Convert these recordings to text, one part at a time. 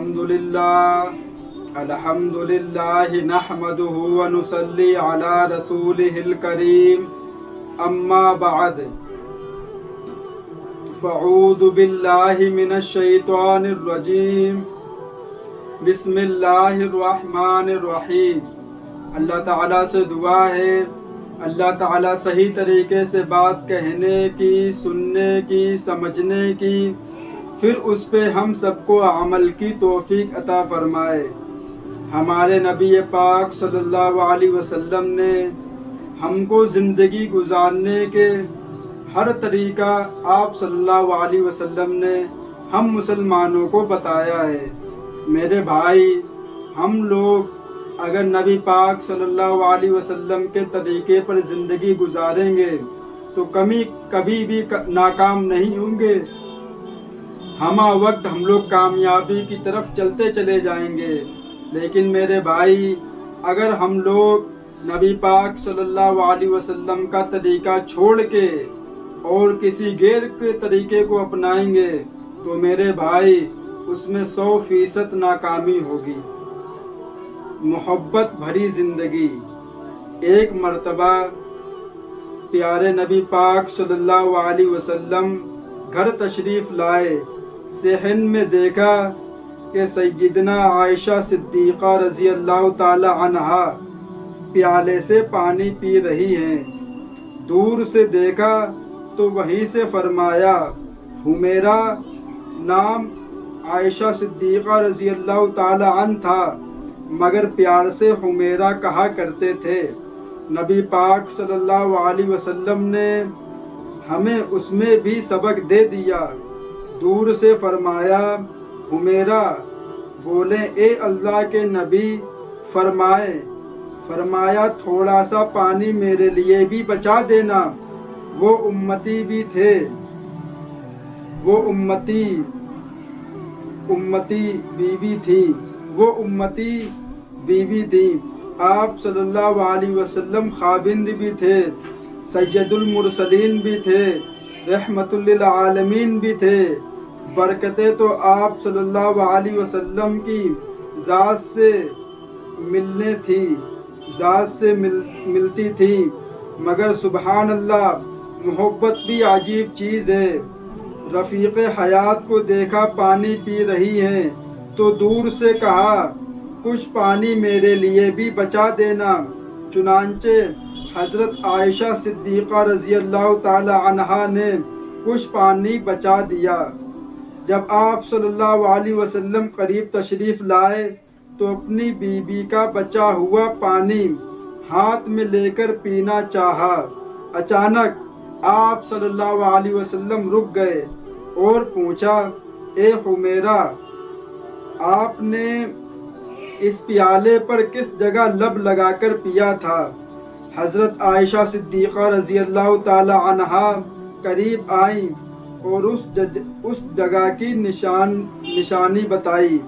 अल्हम्दुलिल्लाह नहमदुहु व नुसल्ली अला रसूलिहिल करीम अम्मा बाद फ़अऊज़ु बिल्लाहि मिनश शैतानिर रजीम बिस्मिल्लाहिर रहमानिर रहीम। अल्लाह ताला से दुआ है अल्लाह ताला सही तरीके से बात कहने की, सुनने की, समझने की, फिर उस पे हम सबको अमल की तौफीक अता फरमाए। हमारे नबी पाक सल्लल्लाहु अलैहि वसल्लम ने हमको ज़िंदगी गुजारने के हर तरीका आप सल्लल्लाहु अलैहि वसल्लम ने हम मुसलमानों को बताया है। मेरे भाई, हम लोग अगर नबी पाक सल्लल्लाहु अलैहि वसल्लम के तरीके पर ज़िंदगी गुजारेंगे तो कभी भी नाकाम नहीं होंगे। हमा वक्त हम लोग कामयाबी की तरफ चलते चले जाएंगे। लेकिन मेरे भाई, अगर हम लोग नबी पाक सल्लल्लाहु अलैहि वसल्लम का तरीका छोड़ के और किसी गैर के तरीके को अपनाएंगे तो मेरे भाई उसमें 100% नाकामी होगी। मोहब्बत भरी ज़िंदगी। एक मर्तबा प्यारे नबी पाक सल्लल्लाहु अलैहि वसल्लम घर तशरीफ़ लाए। सेहन में देखा कि सैयदना आयशा सिद्दीक़ा रज़ी अल्लाह ताला अन्हा प्याले से पानी पी रही हैं। दूर से देखा तो वहीं से फरमाया, हुमेरा नाम आयशा सिद्दीक़ा रज़ी अल्लाह ताला अन्हा था, मगर प्यार से हुमेरा कहा करते थे। नबी पाक सल्लल्लाहु अलैहि वसल्लम ने हमें उसमें भी सबक दे दिया। दूर से फरमाया, हुमेरा। बोले, ए अल्लाह के नबी, फरमाया थोड़ा सा पानी मेरे लिए भी बचा देना। वो उम्मती भी थे, वो उम्मती बीवी थी। आप सल्लल्लाहु अलैहि वसल्लम खाविंद भी थे, सैयदुल मुरसलीन भी थे, रहमतुल लिल आलमीन भी थे। बरकतें तो आप सल्लल्लाहु अलैहि वसल्लम की ज़ात से मिलती थी। मगर सुबहान अल्लाह, मोहब्बत भी अजीब चीज़ है। रफ़ीक़ हयात को देखा पानी पी रही हैं तो दूर से कहा, कुछ पानी मेरे लिए भी बचा देना। चुनांचे हज़रत आयशा सिद्दीक़ा रज़ी अल्लाह ताला अन्हा ने कुछ पानी बचा दिया। जब आप सल्लल्लाहु अलैहि वसल्लम करीब तशरीफ़ लाए तो अपनी बीबी का बचा हुआ पानी हाथ में लेकर पीना चाहा। अचानक आप सल्लल्लाहु अलैहि वसल्लम रुक गए और पूछा, ए हुमेरा, आपने इस प्याले पर किस जगह लब लगाकर पिया था? हज़रत आयशा सिद्दीक़ा रज़ी अल्लाह ताला अन्हा करीब आई और उस जगह की निशानी बताई।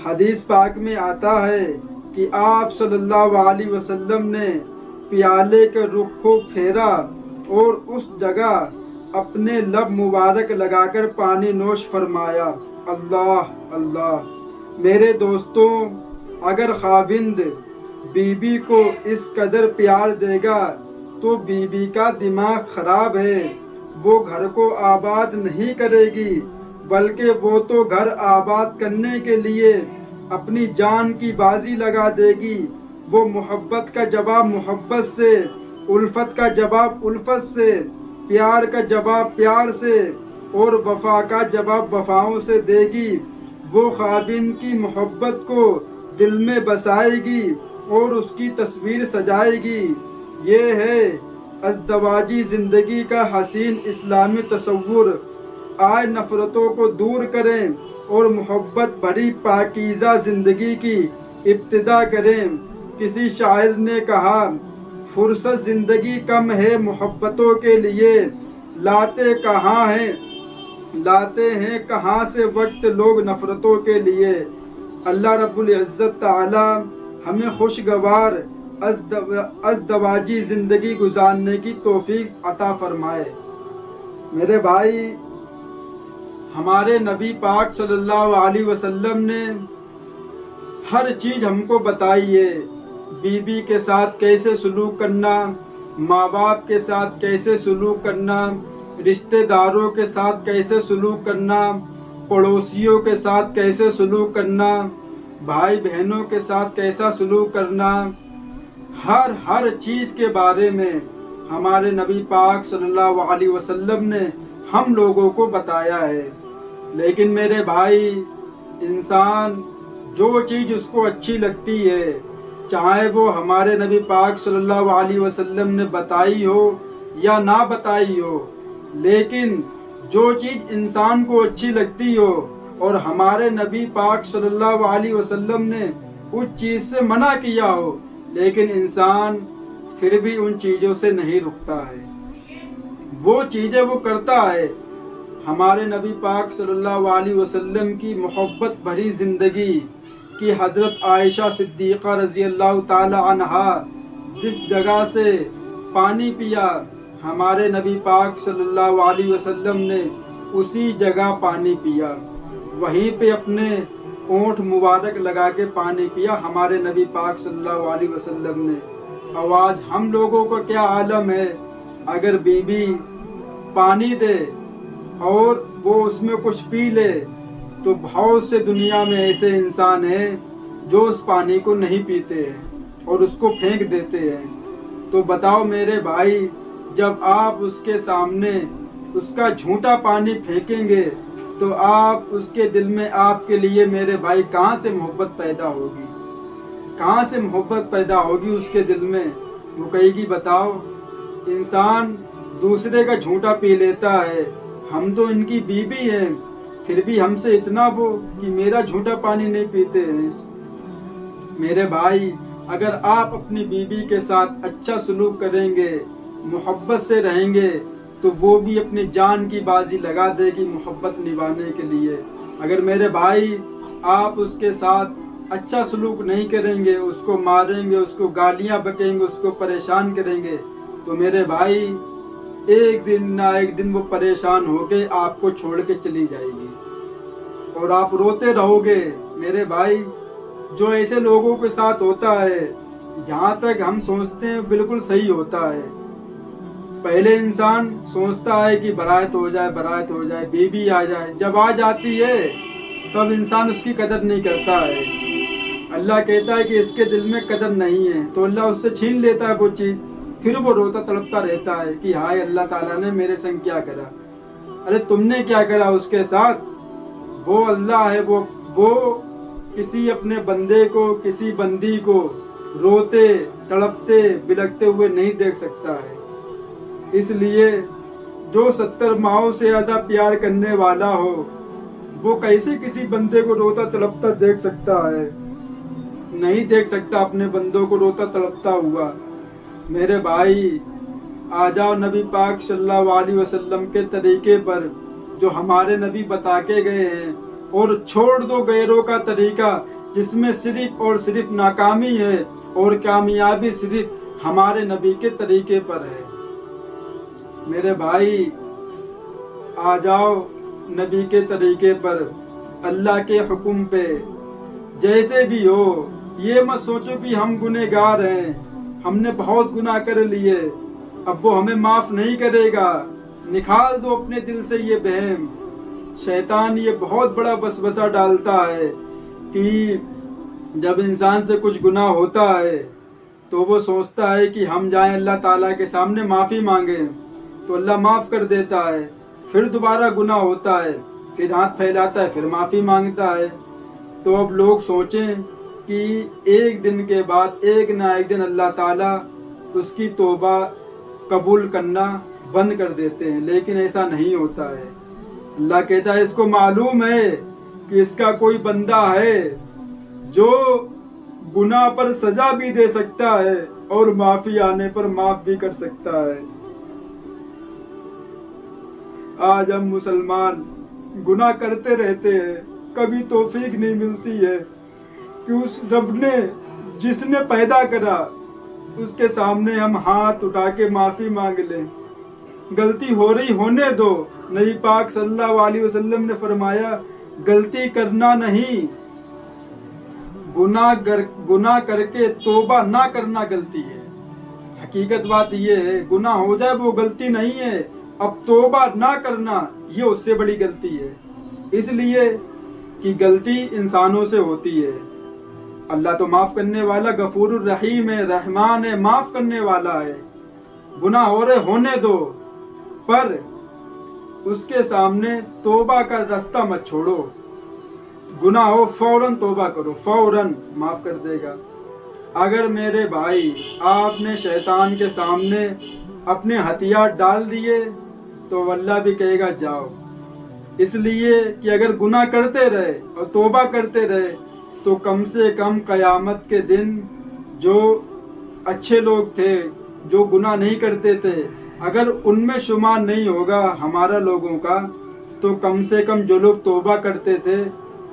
हदीस पाक में आता है कि आप सल्लल्लाहु अलैहि वसल्लम ने प्याले के रुख को फेरा और उस जगह अपने लब मुबारक लगाकर पानी नोश फरमाया। अल्लाह अल्लाह। मेरे दोस्तों, अगर खाविंद बीबी को इस कदर प्यार देगा तो बीबी का दिमाग खराब है। वो घर को आबाद नहीं करेगी, बल्कि वो तो घर आबाद करने के लिए अपनी जान की बाजी लगा देगी। वो मोहब्बत का जवाब मोहब्बत से, उल्फत का जवाब उल्फत से, प्यार का जवाब प्यार से और वफा का जवाब वफाओं से देगी। वो खाविंद की मोहब्बत को दिल में बसाएगी और उसकी तस्वीर सजाएगी। ये है अज़दवाजी ज़िंदगी का हसीन इस्लामी तसव्वुर। आए नफ़रतों को दूर करें और मोहब्बत भरी पाकीज़ा ज़िंदगी की इब्तिदा करें। किसी शायर ने कहा, फुर्सत ज़िंदगी कम है मोहब्बतों के लिए, लाते हैं कहाँ से वक्त लोग नफ़रतों के लिए। अल्लाह रब्बुल इज़्ज़त ताला हमें खुशगवार अज़दवाजी ज़िंदगी गुजारने की तौफीक अता फरमाए। मेरे भाई, ہمارے نبی پاک صلی اللہ علیہ وسلم نے ہر چیز ہم کو بتائی ہے، بیوی کے ساتھ کیسے سلوک کرنا، ماں باپ کے ساتھ کیسے سلوک کرنا، رشتہ داروں کے ساتھ کیسے سلوک کرنا، پڑوسیوں کے ساتھ کیسے سلوک کرنا، بھائی بہنوں کے ساتھ کیسا سلوک کرنا، ہر چیز کے بارے میں ہمارے نبی پاک صلی اللہ علیہ وسلم نے ہم لوگوں کو بتایا ہے۔ لیکن میرے بھائی، انسان جو چیز اس کو اچھی لگتی ہے، چاہے وہ ہمارے نبی پاک صلی اللہ علیہ وسلم نے بتائی ہو یا نہ بتائی ہو، لیکن جو چیز انسان کو اچھی لگتی ہو اور ہمارے نبی پاک صلی اللہ علیہ وسلم نے اس چیز سے منع کیا ہو، لیکن انسان پھر بھی ان چیزوں سے نہیں رکتا ہے، وہ چیزیں وہ کرتا ہے۔ ہمارے نبی پاک صلی اللہ علیہ وسلم کی محبت بھری زندگی کی حضرت عائشہ صدیقہ رضی اللہ تعالی عنہا جس جگہ سے پانی پیا، ہمارے نبی پاک صلی اللہ علیہ وسلم نے اسی جگہ پانی پیا، وہیں پہ اپنے اونٹ مبارک لگا کے پانی پیا ہمارے نبی پاک صلی اللہ علیہ وسلم نے۔ آج ہم لوگوں کو کیا عالم ہے، اگر بیوی پانی دے اور وہ اس میں کچھ پی لے تو بہت سے دنیا میں ایسے انسان ہیں جو اس پانی کو نہیں پیتے ہیں اور اس کو پھینک دیتے ہیں۔ تو بتاؤ میرے بھائی، جب آپ اس کے سامنے اس کا جھوٹا پانی پھینکیں گے تو آپ اس کے دل میں آپ کے لیے میرے بھائی کہاں سے محبت پیدا ہوگی، کہاں سے محبت پیدا ہوگی اس کے دل میں؟ وہ کہے گی بتاؤ، انسان دوسرے کا جھوٹا پی لیتا ہے، ہم تو ان کی بیوی ہیں، پھر بھی ہم سے اتنا وہ کہ میرا جھوٹا پانی نہیں پیتے ہیں۔ میرے بھائی، اگر آپ اپنی بیوی کے ساتھ اچھا سلوک کریں گے، محبت سے رہیں گے، تو وہ بھی اپنی جان کی بازی لگا دے گی محبت نبھانے کے لیے۔ اگر میرے بھائی آپ اس کے ساتھ اچھا سلوک نہیں کریں گے، اس کو ماریں گے، اس کو گالیاں بکیں گے، اس کو پریشان کریں گے، تو میرے بھائی ایک دن نہ ایک دن وہ پریشان ہو کے آپ کو چھوڑ کے چلی جائے گی اور آپ روتے رہو گے۔ میرے بھائی، جو ایسے لوگوں کے ساتھ ہوتا ہے، جہاں تک ہم سوچتے ہیں بالکل صحیح ہوتا ہے، پہلے انسان سوچتا ہے کہ برائت ہو جائے، بیوی آ جائے، جب آ جاتی ہے تب انسان اس کی قدر نہیں کرتا ہے۔ اللہ کہتا ہے کہ اس کے دل میں قدر نہیں ہے، تو اللہ اس سے چھین لیتا ہے وہ چیز، پھر وہ روتا تڑپتا رہتا ہے کہ ہائے اللہ تعالیٰ نے میرے سنگ کیا کرا۔ ارے تم نے کیا کرا اس کے ساتھ؟ وہ اللہ ہے، وہ کسی اپنے بندے کو، کسی بندی کو روتے تڑپتے بلکتے ہوئے نہیں دیکھ سکتا ہے۔ اس لیے جو 70 ماؤں سے زیادہ پیار کرنے والا ہو، وہ کیسے کسی بندے کو روتا تڑپتا دیکھ سکتا ہے؟ نہیں دیکھ سکتا اپنے بندوں کو روتا تڑپتا ہوا۔ میرے بھائی، آ جاؤ نبی پاک صلی اللہ علیہ وسلم کے طریقے پر جو ہمارے نبی بتا کے گئے ہیں، اور چھوڑ دو غیروں کا طریقہ جس میں صرف اور صرف ناکامی ہے اور کامیابی صرف ہمارے نبی کے طریقے پر ہے۔ میرے بھائی، آ جاؤ نبی کے طریقے پر، اللہ کے حکم پہ، جیسے بھی ہو۔ یہ مت سوچو کہ ہم گنہگار ہیں، ہم نے بہت گناہ کر لیے، اب وہ ہمیں معاف نہیں کرے گا۔ نکال دو اپنے دل سے یہ وہم۔ شیطان یہ بہت بڑا وسوسہ ڈالتا ہے کہ جب انسان سے کچھ گناہ ہوتا ہے تو وہ سوچتا ہے کہ ہم جائیں اللہ تعالیٰ کے سامنے معافی مانگیں تو اللہ معاف کر دیتا ہے، پھر دوبارہ گناہ ہوتا ہے، پھر ہاتھ پھیلاتا ہے، پھر معافی مانگتا ہے۔ تو اب لوگ سوچیں کہ ایک دن کے بعد ایک نہ ایک دن اللہ تعالیٰ اس کی توبہ قبول کرنا بند کر دیتے ہیں، لیکن ایسا نہیں ہوتا ہے۔ اللہ کہتا ہے اس کو معلوم ہے کہ اس کا کوئی بندہ ہے جو گناہ پر سزا بھی دے سکتا ہے اور معافی آنے پر معاف بھی کر سکتا ہے۔ آج ہم مسلمان گناہ کرتے رہتے ہیں، کبھی توفیق نہیں ملتی ہے کہ اس رب نے جس نے پیدا کرا اس کے سامنے ہم ہاتھ اٹھا کے معافی مانگ لیں۔ غلطی ہو رہی ہونے دو، नबी पाक सल्लल्लाहु अलैहि वसल्लम ने फरमाया गलती करना नहीं, गुनाह करके तौबा ना करना गलती है। हकीकत बात ये है, गुनाह हो जाए वो गलती नहीं है, अब तौबा ना करना ये उससे बड़ी गलती है। इसलिए कि गलती इंसानों से होती है। अल्लाह तो माफ़ करने वाला गफूरुर रहीम है, रहमान है, माफ़ करने वाला है। गुनाह हो रहे होने दो, पर उसके सामने तौबा का रास्ता मत छोड़ो। गुनाह हो फौरन तौबा करो, फौरन माफ़ कर देगा। अगर मेरे भाई आपने शैतान के सामने अपने हथियार डाल दिए तो अल्लाह भी कहेगा जाओ। इसलिए कि अगर गुनाह करते रहे और तौबा करते रहे तो कम से कम क़यामत के दिन जो अच्छे लोग थे, जो गुनाह नहीं करते थे, अगर उनमें शुमार नहीं होगा हमारा लोगों का, तो कम से कम जो लोग तौबा करते थे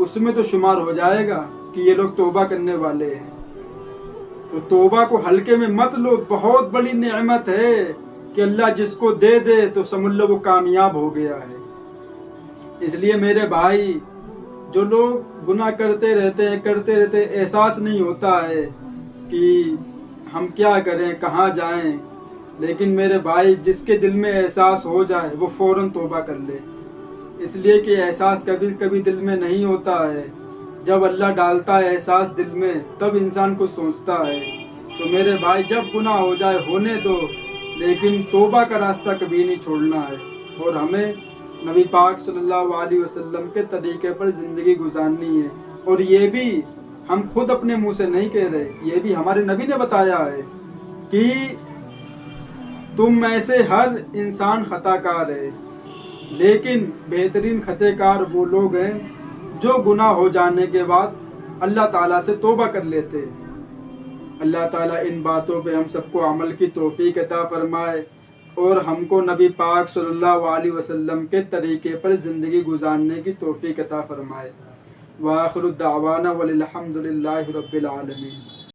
उसमें तो शुमार हो जाएगा कि ये लोग तौबा करने वाले हैं। तो तौबा को हल्के में मत लो, बहुत बड़ी नेमत है कि अल्लाह जिसको दे दे तो समझ लो वो कामयाब हो गया है। इसलिए मेरे भाई, जो लोग गुनाह करते रहते हैं, एहसास नहीं होता है कि हम क्या करें, कहाँ जाएं, लेकिन मेरे भाई जिसके दिल में एहसास हो जाए वो फ़ौरन तौबा कर ले। इसलिए कि एहसास कभी कभी दिल में नहीं होता है, जब अल्लाह डालता है एहसास दिल में तब इंसान कुछ सोचता है। तो मेरे भाई जब गुनाह हो जाए होने दो, लेकिन तौबा का रास्ता कभी नहीं छोड़ना है। और हमें नबी पाक सल्लल्लाहु अलैहि वसल्लम के तरीके पर ज़िंदगी गुजारनी है। और ये भी हम खुद अपने मुंह से नहीं कह रहे, ये भी हमारे नबी ने बताया है कि तुम में से हर इंसान खताकार है, लेकिन बेहतरीन खतेकार वो लोग हैं जो गुनाह हो जाने के बाद अल्लाह ताला से तौबा कर लेते हैं। अल्लाह ताला इन बातों पे हम सबको अमल की तौफीक अता फरमाए और हमको नबी पाक सल्लल्लाहु अलैहि वसल्लम के तरीके पर ज़िंदगी गुजारने की तौफीक अता फरमाए। व आखिरु दावाना वलिल हम्दुलिल्लाहि रब्बिल आलमीन।